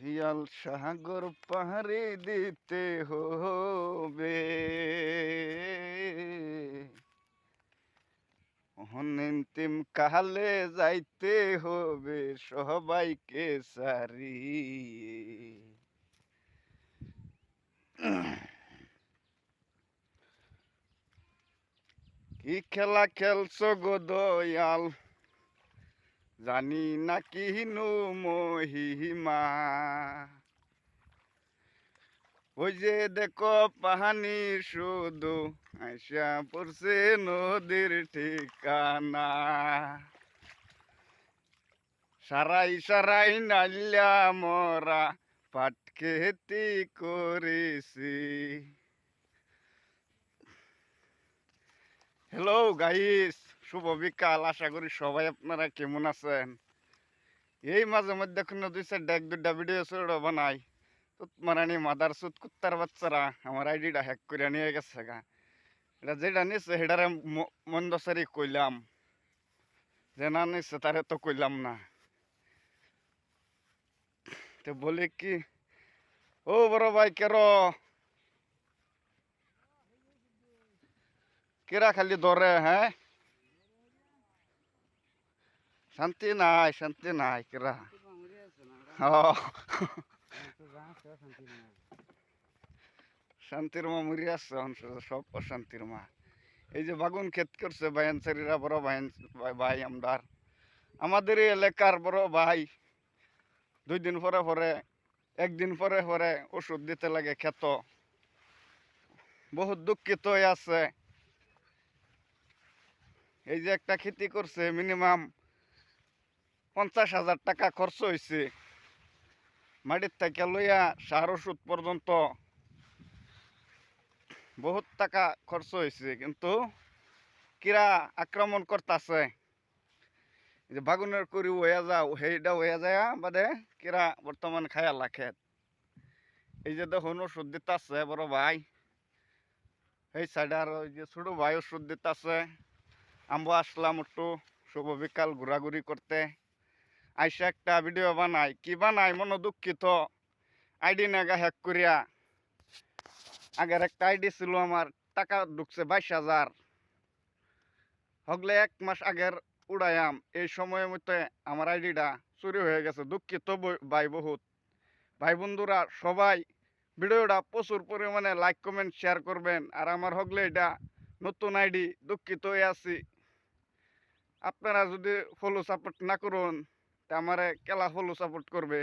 হিয়াল সাগর পাহাড়ে দিতে হবে অন্তিম কালে যাইতে হবে সবাইকে সারি। কি খেলা খেলছো গো দয়াল, জানি না কিনু মহিমা। ওই যে দেখো পাহানি শুধু আইসা পড়ছে নদীর ঠিকানা। সারাই সারাই নাইলা মরা পাট খেতি করেছি। হ্যালো গাইস, শুভ বিকাল। আশা করি সবাই আপনারা কেমন আছেন। এই মাঝে মধ্যে কোনো দুই চারটা এক দুটা ভিডিও ছোটো বানাই, মারানি মাদার সুদ কুত্তার বাচ্চারা আমার আইডিটা হ্যাক করে নিয়ে গেছে গা। এটা যেটা নিচ্ছে সেটারে মন্দসারি কইলাম, যে না নিচ্ছে তারে তো কইলাম না। তো বলি কি, ও বড় ভাই কেরা খালি ধরে, হ্যাঁ শান্তি নাই, শান্তি নাই কেরা। শান্তির মা মরি আসছে, সব অশান্তির মা। এই যে বাগুন ক্ষেত করছে বায়ানসারিরা, বড় ভাই আমদার আমাদের এই এলাকার বড় ভাই 2 দিন পরে পরে, 1 দিন পরে পরে ওষুধ দিতে লাগে ক্ষেত। বহুত দুঃখিত হয়ে আছে। এই যে একটা খেতি করছে, মিনিমাম 50,000 টাকা খরচ হয়েছে, মাটির থেকে লইয়া সার ওষুধ পর্যন্ত বহুত টাকা খরচ হয়েছে, কিন্তু কিরা আক্রমণ করতেছে। যে বাগুনের করি হয়ে যাও, সেইটা হয়ে যায় বাদে কিরা বর্তমান খায়ালা খেত। এই যে দেখুন ওষুধ দিতেছে বড় ভাই, এই সাইডে আর ওই যে ছোট ভাই ওষুধ দিতেছে। আমরা আসলাম একটু শুভ বিকাল ঘোরাঘুরি করতে। আইসা একটা ভিডিও বানাই, কি বানাই মনে দুঃখিত। আইডি নাগা হ্যাক করিয়া, আগের একটা আইডি ছিল আমার, টাকা ঢুকছে 22,000, হগলে 1 মাস আগের উড়াইয়াম। এই সময়ের মধ্যে আমার আইডিটা চুরি হয়ে গেছে। দুঃখিত ভাই, বহুত ভাই বন্ধুরা সবাই ভিডিওটা প্রচুর পরিমাণে লাইক কমেন্ট শেয়ার করবেন। আর আমার হগলে এটা নতুন আইডি, দুঃখিত হয়ে আছি। আপনারা যদি ফলো সাপোর্ট না করুন তা আমারে কেলা ফলো সাপোর্ট করবে।